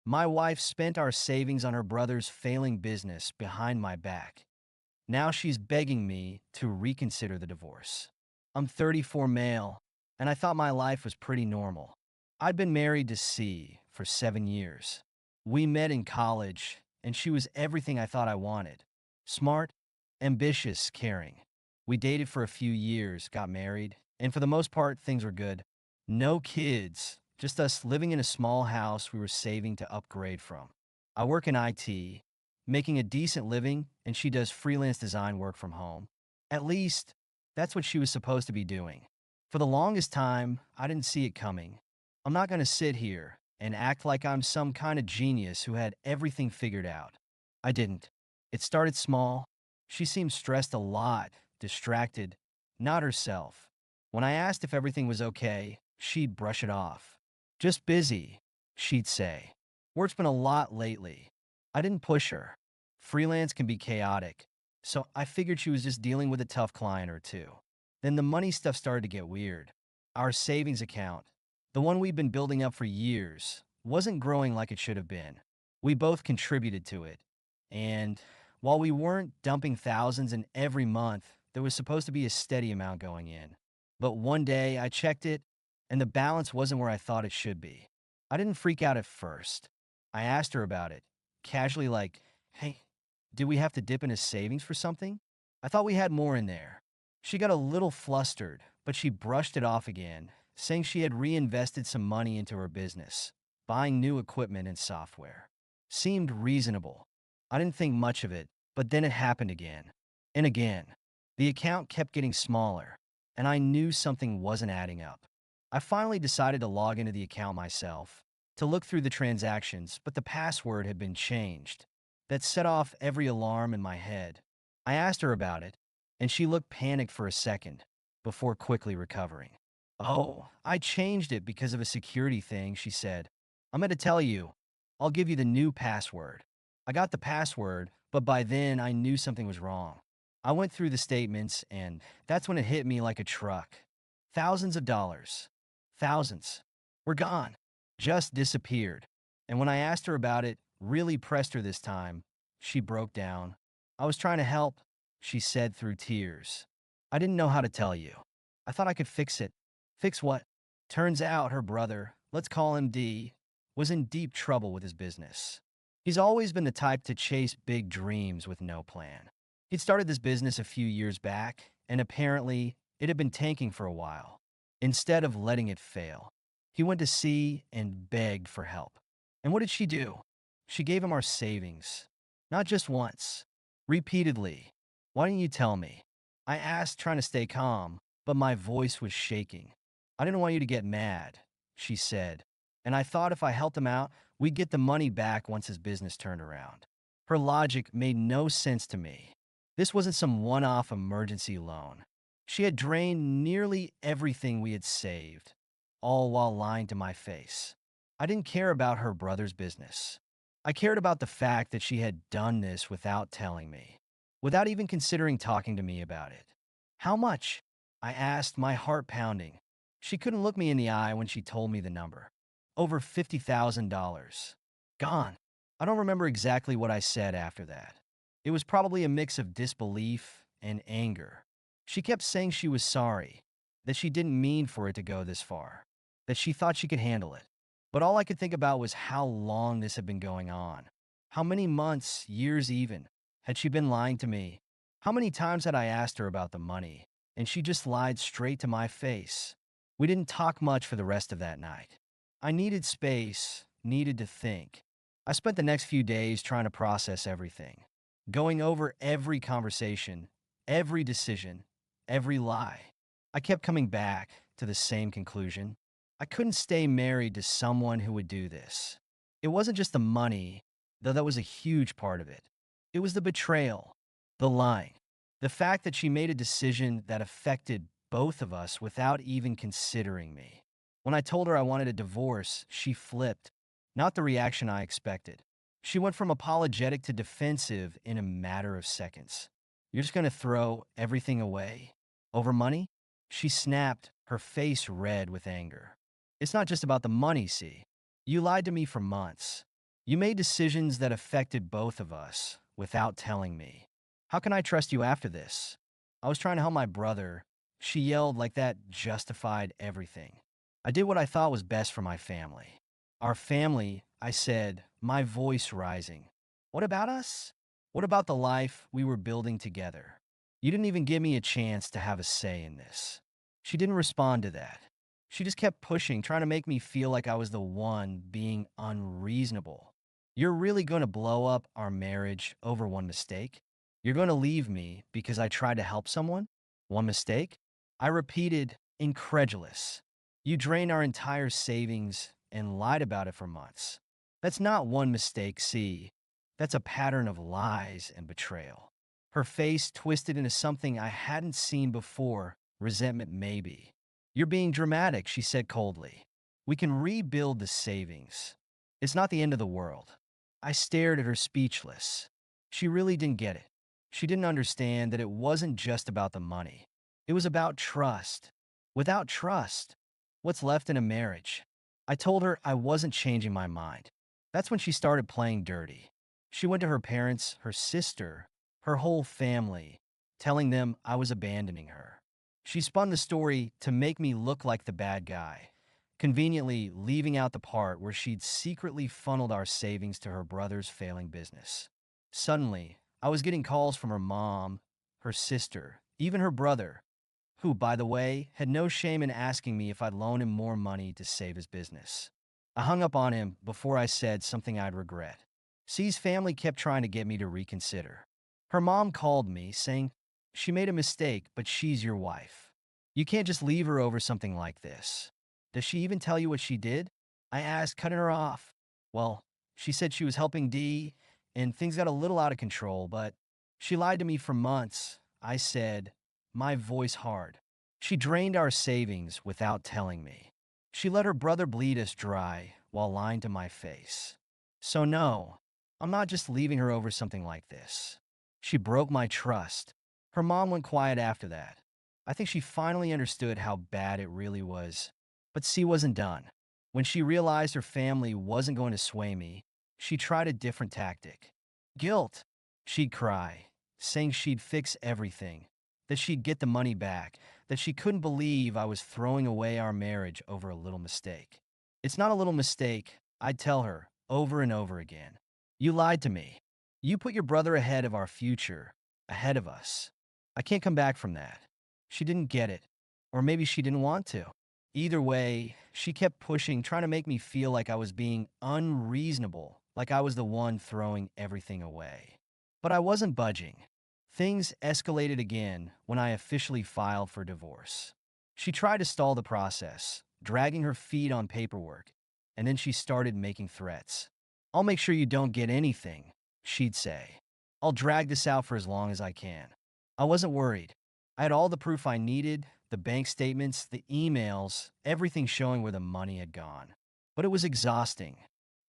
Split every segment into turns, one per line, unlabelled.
My wife spent our savings on her brother's failing business behind my back. Now she's begging me to reconsider the divorce. I'm 34 male, and I thought my life was pretty normal. I'd been married to C for 7 years. We met in college, and she was everything I thought I wanted. Smart, ambitious, caring. We dated for a few years, got married, and for the most part, things were good. No kids, just us living in a small house we were saving to upgrade from. I work in IT, making a decent living, and she does freelance design work from home. At least, that's what she was supposed to be doing. For the longest time, I didn't see it coming. I'm not going to sit here and act like I'm some kind of genius who had everything figured out. I didn't. It started small. She seemed stressed a lot, distracted, not herself. When I asked if everything was okay, she'd brush it off. Just busy, she'd say. Work's been a lot lately. I didn't push her. Freelance can be chaotic, so I figured she was just dealing with a tough client or two. Then the money stuff started to get weird. Our savings account, the one we'd been building up for years, wasn't growing like it should have been. We both contributed to it. And while we weren't dumping thousands in every month, there was supposed to be a steady amount going in. But one day I checked it, and the balance wasn't where I thought it should be. I didn't freak out at first. I asked her about it, casually like, hey, did we have to dip into savings for something? I thought we had more in there. She got a little flustered, but she brushed it off again, saying she had reinvested some money into her business, buying new equipment and software. Seemed reasonable. I didn't think much of it, but then it happened again. And again. The account kept getting smaller, and I knew something wasn't adding up. I finally decided to log into the account myself, to look through the transactions, but the password had been changed. That set off every alarm in my head. I asked her about it, and she looked panicked for a second, before quickly recovering. Oh, I changed it because of a security thing, she said. I'm going to tell you. I'll give you the new password. I got the password, but by then I knew something was wrong. I went through the statements, and that's when it hit me like a truck. Thousands of dollars. Thousands. Were gone. Just disappeared. And when I asked her about it, really pressed her this time, she broke down. I was trying to help, she said through tears. I didn't know how to tell you. I thought I could fix it. Fix what? Turns out her brother, let's call him D, was in deep trouble with his business. He's always been the type to chase big dreams with no plan. He'd started this business a few years back, and apparently it had been tanking for a while. Instead of letting it fail, he went to C and begged for help. And what did she do? She gave him our savings. Not just once. Repeatedly. Why didn't you tell me? I asked, trying to stay calm, but my voice was shaking. I didn't want you to get mad, she said. And I thought if I helped him out, we'd get the money back once his business turned around. Her logic made no sense to me. This wasn't some one-off emergency loan. She had drained nearly everything we had saved, all while lying to my face. I didn't care about her brother's business. I cared about the fact that she had done this without telling me, without even considering talking to me about it. How much? I asked, my heart pounding. She couldn't look me in the eye when she told me the number. Over $50,000. Gone. I don't remember exactly what I said after that. It was probably a mix of disbelief and anger. She kept saying she was sorry, that she didn't mean for it to go this far, that she thought she could handle it. But all I could think about was how long this had been going on. How many months, years even, had she been lying to me? How many times had I asked her about the money, and she just lied straight to my face? We didn't talk much for the rest of that night. I needed space, needed to think. I spent the next few days trying to process everything, going over every conversation, every decision, every lie. I kept coming back to the same conclusion. I couldn't stay married to someone who would do this. It wasn't just the money, though that was a huge part of it. It was the betrayal, the lying, the fact that she made a decision that affected both of us without even considering me. When I told her I wanted a divorce, she flipped, not the reaction I expected. She went from apologetic to defensive in a matter of seconds. You're just going to throw everything away? Over money? She snapped, her face red with anger. It's not just about the money, see. You lied to me for months. You made decisions that affected both of us without telling me. How can I trust you after this? I was trying to help my brother. She yelled like that justified everything. I did what I thought was best for my family. Our family, I said, my voice rising. What about us? What about the life we were building together? You didn't even give me a chance to have a say in this. She didn't respond to that. She just kept pushing, trying to make me feel like I was the one being unreasonable. You're really going to blow up our marriage over one mistake? You're going to leave me because I tried to help someone? One mistake? I repeated, incredulous. You drained our entire savings and lied about it for months. That's not one mistake, see. That's a pattern of lies and betrayal. Her face twisted into something I hadn't seen before, resentment maybe. You're being dramatic, she said coldly. We can rebuild the savings. It's not the end of the world. I stared at her speechless. She really didn't get it. She didn't understand that it wasn't just about the money. It was about trust. Without trust, what's left in a marriage? I told her I wasn't changing my mind. That's when she started playing dirty. She went to her parents, her sister, her whole family, telling them I was abandoning her. She spun the story to make me look like the bad guy, conveniently leaving out the part where she'd secretly funneled our savings to her brother's failing business. Suddenly, I was getting calls from her mom, her sister, even her brother, who, by the way, had no shame in asking me if I'd loan him more money to save his business. I hung up on him before I said something I'd regret. C's family kept trying to get me to reconsider. Her mom called me, saying, she made a mistake, but she's your wife. You can't just leave her over something like this. Does she even tell you what she did? I asked, cutting her off. Well, she said she was helping Dee, and things got a little out of control, but she lied to me for months. I said, my voice hard. She drained our savings without telling me. She let her brother bleed us dry while lying to my face. So no, I'm not just leaving her over something like this. She broke my trust. Her mom went quiet after that. I think she finally understood how bad it really was. But C wasn't done. When she realized her family wasn't going to sway me, she tried a different tactic. Guilt. She'd cry, saying she'd fix everything, that she'd get the money back, that she couldn't believe I was throwing away our marriage over a little mistake. It's not a little mistake, I'd tell her, over and over again. You lied to me. You put your brother ahead of our future, ahead of us. I can't come back from that. She didn't get it. Or maybe she didn't want to. Either way, she kept pushing, trying to make me feel like I was being unreasonable, like I was the one throwing everything away. But I wasn't budging. Things escalated again when I officially filed for divorce. She tried to stall the process, dragging her feet on paperwork, and then she started making threats. I'll make sure you don't get anything, she'd say. I'll drag this out for as long as I can. I wasn't worried. I had all the proof I needed, the bank statements, the emails, everything showing where the money had gone. But it was exhausting.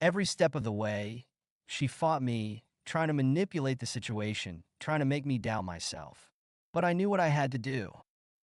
Every step of the way, she fought me, trying to manipulate the situation, trying to make me doubt myself. But I knew what I had to do.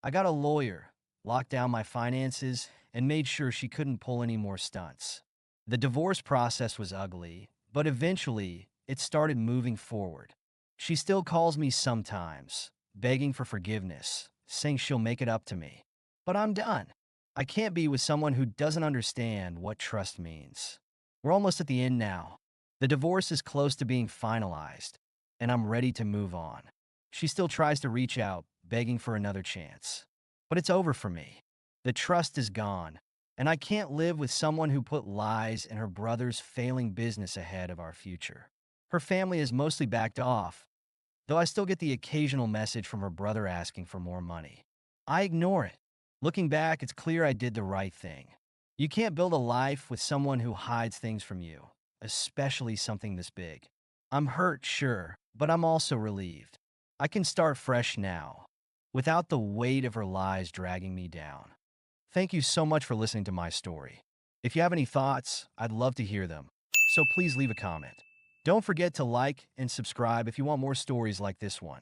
I got a lawyer, locked down my finances, and made sure she couldn't pull any more stunts. The divorce process was ugly, but eventually it started moving forward. She still calls me sometimes, begging for forgiveness, saying she'll make it up to me. But I'm done. I can't be with someone who doesn't understand what trust means. We're almost at the end now. The divorce is close to being finalized, and I'm ready to move on. She still tries to reach out, begging for another chance. But it's over for me. The trust is gone, and I can't live with someone who put lies and her brother's failing business ahead of our future. Her family has mostly backed off, though I still get the occasional message from her brother asking for more money. I ignore it. Looking back, it's clear I did the right thing. You can't build a life with someone who hides things from you, especially something this big. I'm hurt, sure, but I'm also relieved. I can start fresh now, without the weight of her lies dragging me down. Thank you so much for listening to my story. If you have any thoughts, I'd love to hear them, so please leave a comment. Don't forget to like and subscribe if you want more stories like this one.